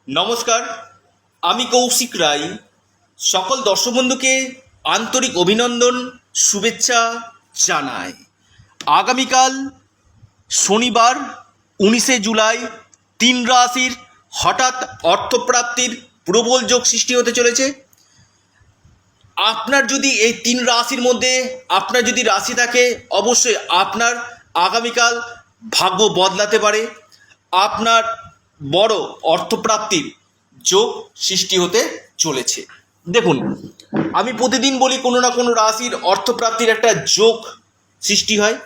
নমস্কার, আমি কৌশিক রায়। সকল দর্শক বন্ধুকে আন্তরিক অভিনন্দন, শুভেচ্ছা জানাই। আগামীকাল শনিবার 19 জুলাই 3 রাশির হঠাৎ অর্থপ্রাপ্তির প্রবল যোগ সৃষ্টি হতে চলেছে। আপনার যদি এই 3 রাশির মধ্যে আপনার যদি রাশি থাকে, অবশ্যই আপনার আগামীকাল ভাগ্য বদলাতে পারে। আপনার বড় অর্থপ্রাপ্তির যোগ সৃষ্টি হতে চলেছে। দেখুন, আমি প্রতিদিন বলি কোনো না কোনো রাশির অর্থপ্রাপ্তির একটা যোগ সৃষ্টি হয়,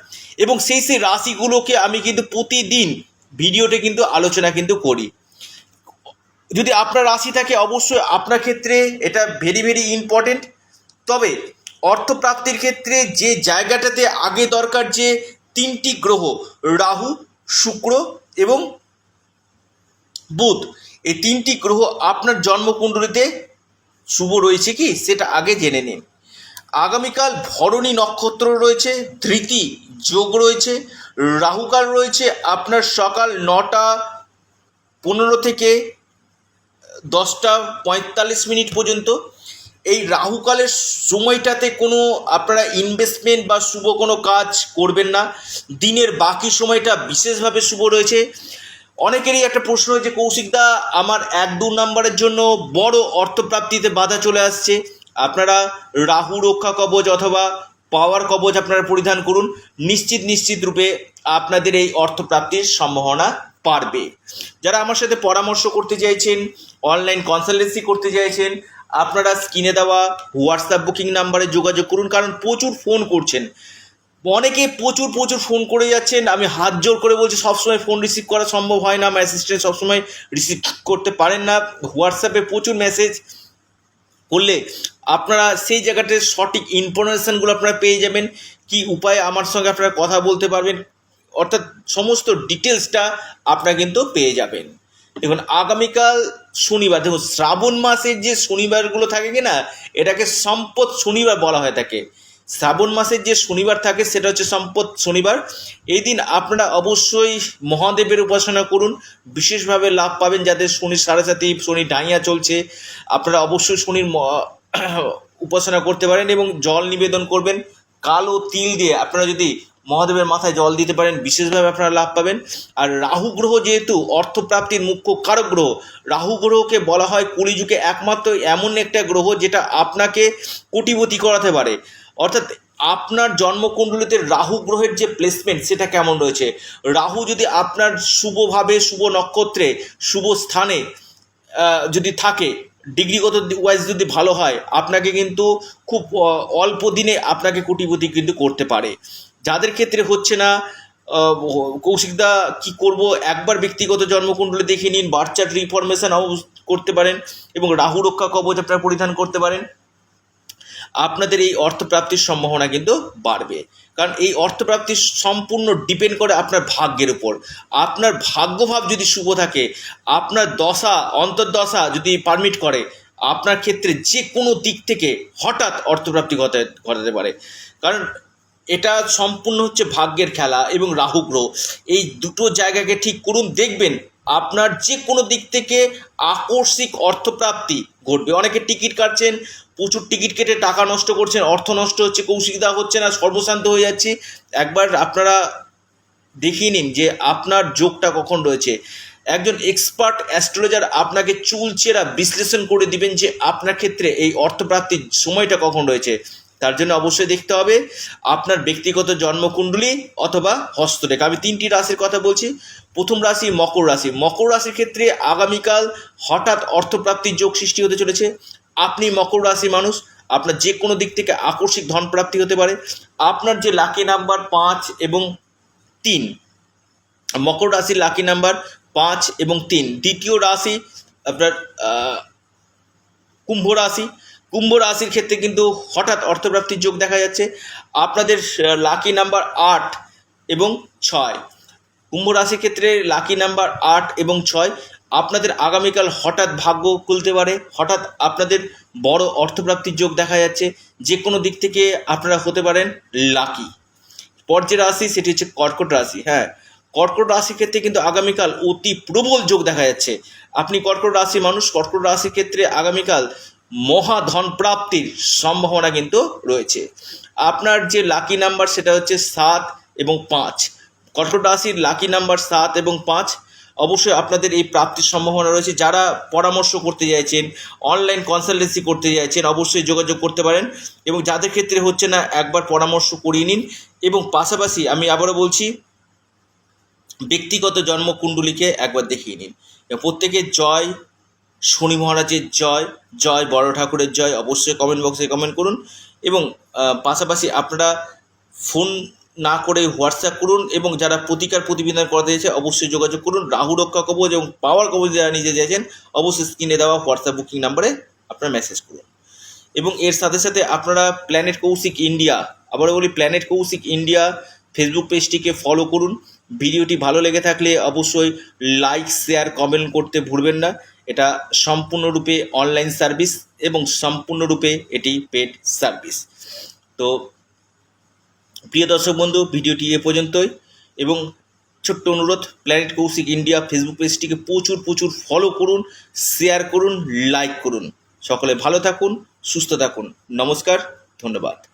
এবং সেই রাশিগুলোকে আমি কিন্তু প্রতিদিন ভিডিওতে কিন্তু আলোচনা কিন্তু করি। যদি আপনার রাশি থাকে, অবশ্যই আপনার ক্ষেত্রে এটা ভেরি ভেরি ইম্পর্টেন্ট। তবে অর্থপ্রাপ্তির ক্ষেত্রে যে জায়গাটাতে আগে দরকার, যে 3টি গ্রহ রাহু, শুক্র এবং বুধ, এই 3টি গ্রহ আপনার জন্মকুণ্ডলিতে শুভ রয়েছে কি সেটা আগে জেনে নিন। আগামীকাল ভরণী নক্ষত্র রয়েছে, ধৃতি যোগ রয়েছে, রাহুকাল রয়েছে আপনার সকাল 9টা 15 থেকে 10টা 45 পর্যন্ত। এই রাহুকালের সময়টাতে কোনো আপনারা ইনভেস্টমেন্ট বা শুভ কোনো কাজ করবেন না। দিনের বাকি সময়টা বিশেষভাবে শুভ রয়েছে। অনেকেরই একটা প্রশ্ন হয়েছে, কৌশিকদা আমার 1-2 নম্বরের জন্য বড় অর্থপ্রাপ্তিতে বাধা চলে আসছে। আপনারা রাহু রক্ষা কবচ অথবা পাওয়ার কবচ আপনারা পরিধান করুন, নিশ্চিত রূপে আপনাদের এই অর্থপ্রাপ্তির সম্ভাবনা বাড়বে। যারা আমার সাথে পরামর্শ করতে চাইছেন, অনলাইন কনসালটেন্সি করতে চাইছেন, আপনারা স্ক্রিনে দেওয়া হোয়াটসঅ্যাপ বুকিং নাম্বারে যোগাযোগ করুন। কারণ প্রচুর ফোন করছেন, অনেকে প্রচুর ফোন করে যাচ্ছেন। আমি হাত জোর করে বলছি, সবসময় ফোন রিসিভ করা সম্ভব হয় না, আমার অ্যাসিস্ট্যান্ট সবসময় রিসিভ করতে পারেন না। হোয়াটসঅ্যাপে প্রচুর মেসেজ করলে আপনারা সেই জায়গাতে সঠিক ইনফরমেশানগুলো আপনারা পেয়ে যাবেন। কি উপায়ে আমার সঙ্গে আপনারা কথা বলতে পারবেন, অর্থাৎ সমস্ত ডিটেলসটা আপনারা কিন্তু পেয়ে যাবেন। দেখুন, আগামীকাল শনিবার, দেখুন শ্রাবণ মাসের যে শনিবারগুলো থাকে কি না, এটাকে সম্পদ শনিবার বলা হয়ে থাকে। শ্রাবণ মাসের যে শনিবার থাকে সেটা হচ্ছে সম্পদ শনিবার। এই দিন আপনারা অবশ্যই মহাদেবের উপাসনা করুন, বিশেষভাবে লাভ পাবেন। যাদের শনির 7.5 শনি ডাইয়া চলছে, আপনারা অবশ্যই শনির উপাসনা করতে পারেন এবং জল নিবেদন করবেন। কালো তিল দিয়ে আপনারা যদি মহাদেবের মাথায় জল দিতে পারেন, বিশেষভাবে আপনারা লাভ পাবেন। আর রাহু গ্রহ যেহেতু অর্থপ্রাপ্তির মুখ্য কারক গ্রহ, রাহু গ্রহকে বলা হয় কলিযুগে একমাত্র এমন একটা গ্রহ যেটা আপনাকে কোটিপতি করাতে পারে। অর্থাৎ আপনার জন্মকুণ্ডলিতে রাহু গ্রহের যে প্লেসমেন্ট সেটা কেমন রয়েছে, রাহু যদি আপনার শুভভাবে, শুভ নক্ষত্রে, শুভ স্থানে যদি থাকে, ডিগ্রিগত ওয়াইজ যদি ভালো হয়, আপনাকে কিন্তু খুব অল্প দিনে আপনাকে কোটিপতি কিন্তু করতে পারে। যাদের ক্ষেত্রে হচ্ছে না, কৌশিকদা কি করব, একবার ব্যক্তিগত জন্মকুণ্ডলী দেখে নিন, বার্থ চার্ট রিফরমেশন করতে পারেন এবং রাহু রক্ষা কবচ আপনারা পরিধান করতে পারেন। আপনাদের এই অর্থপ্রাপ্তির সম্ভাবনা কিন্তু বাড়বে। কারণ এই অর্থপ্রাপ্তি সম্পূর্ণ ডিপেন্ড করে আপনার ভাগ্যের উপর। আপনার ভাগ্যভাব যদি শুভ থাকে, আপনার দশা অন্তর্দশা যদি পারমিট করে, আপনার ক্ষেত্রে যে কোনো দিক থেকে হঠাৎ অর্থপ্রাপ্তি ঘটাতে পারে। কারণ এটা সম্পূর্ণ হচ্ছে ভাগ্যের খেলা এবং রাহু গ্রহ, এই দুটো জায়গাকে ঠিক করুন, দেখবেন আপনার যে কোনো দিক থেকে আকস্মিক অর্থপ্রাপ্তি ঘটবে। অনেকে টিকিট কাটছেন, প্রচুর টিকিট কেটে টাকা নষ্ট করছেন, অর্থ নষ্ট হচ্ছে, কৌশিকদা হচ্ছে না, সর্বশান্ত হয়ে যাচ্ছি। একবার আপনারা দেখিয়ে নিন যে আপনার যোগটা কখন রয়েছে। একজন এক্সপার্ট অ্যাস্ট্রোলজার আপনাকে চুলচেরা বিশ্লেষণ করে দিবেন যে আপনার ক্ষেত্রে এই অর্থপ্রাপ্তির সময়টা কখন রয়েছে। তার জন্য অবশ্যই দেখতে হবে আপনার ব্যক্তিগত জন্মকুণ্ডলী অথবা হস্তরেখা। আমি 3টি রাশির কথা বলছি। প্রথম রাশি মকর রাশি। মকর রাশির ক্ষেত্রে আগামীকাল হঠাৎ অর্থপ্রাপ্তির যোগ সৃষ্টি হতে চলেছে। আপনি মকর রাশির মানুষ, আপনার যে কোনো দিক থেকে আকস্মিক ধন প্রাপ্তি হতে পারে। আপনার যে লাকি নাম্বার 5 এবং 3, মকর রাশির লাকি নাম্বার 5 এবং 3। দ্বিতীয় রাশি আপনার কুম্ভ রাশি। কুম্ভ রাশির ক্ষেত্রে কিন্তু হঠাৎ অর্থপ্রাপ্তির যোগ দেখা যাচ্ছে। আপনাদের লাকি নাম্বার 8 এবং 6। কুম্ভ রাশির ক্ষেত্রে লাকি নাম্বার 8 এবং 6। আপনাদের আগামীকাল হঠাৎ ভাগ্য খুলতে পারে, হঠাৎ আপনাদের বড় অর্থপ্রাপ্তির যোগ দেখা যাচ্ছে। যে কোনো দিক থেকে আপনারা হতে পারেন লাকি। পর যে রাশি সেটি হচ্ছে কর্কট রাশি। হ্যাঁ, কর্কট রাশির ক্ষেত্রে কিন্তু আগামীকাল অতি প্রবল যোগ দেখা যাচ্ছে। আপনি কর্কট রাশি মানুষ, কর্কট রাশির ক্ষেত্রে আগামীকাল মহাধন প্রাপ্তির সম্ভাবনা কিন্তু রয়েছে। আপনার যে লাকি নাম্বার সেটা হচ্ছে 7 এবং 5। কর্কট রাশির লাকি নাম্বার 7 এবং 5। অবশ্যই আপনাদের এই প্রাপ্তির সম্ভাবনা রয়েছে। যারা পরামর্শ করতে চাইছেন, অনলাইন কনসালটেন্সি করতে চাইছেন, অবশ্যই যোগাযোগ করতে পারেন। এবং যাদের ক্ষেত্রে হচ্ছে না, একবার পরামর্শ করিয়ে নিন। এবং পাশাপাশি আমি আবারও বলছি, ব্যক্তিগত জন্মকুণ্ডলীকে একবার দেখিয়ে নিন। প্রত্যেকের জয় শনি মহারাজের জয়, জয় বড় ঠাকুরের জয়। অবশ্যই কমেন্ট বক্সে কমেন্ট করুন। এবং পাশাপাশি আপনারা ফোন না করে হোয়াটসঅ্যাপ করুন। এবং যারা প্রতিকার প্রতিবিধান করাতে চাইছে অবশ্যই যোগাযোগ করুন। রাহু রক্ষা কবচ এবং পাওয়ার কবচ যারা নিতে চাইছেন অবশ্যই স্ক্রিনে দেওয়া হোয়াটসঅ্যাপ বুকিং নাম্বারে আপনারা মেসেজ করুন। এবং এর সাথে সাথে আপনারা প্ল্যানেট কৌশিক ইন্ডিয়া, আবারও বলি প্ল্যানেট কৌশিক ইন্ডিয়া ফেসবুক পেজটিকে ফলো করুন। ভিডিওটি ভালো লেগে থাকলে অবশ্যই লাইক, শেয়ার, কমেন্ট করতে ভুলবেন না। এটা সম্পূর্ণরূপে অনলাইন সার্ভিস এবং সম্পূর্ণরূপে এটি পেড সার্ভিস। তো প্রিয় দর্শক বন্ধু, ভিডিওটি এ পর্যন্তই। এবং ছোট্ট অনুরোধ, প্ল্যানেট কৌশিক ইন্ডিয়া ফেসবুক পেজটিকে প্রচুর ফলো করুন, শেয়ার করুন, লাইক করুন। সকলে ভালো থাকুন, সুস্থ থাকুন। নমস্কার, ধন্যবাদ।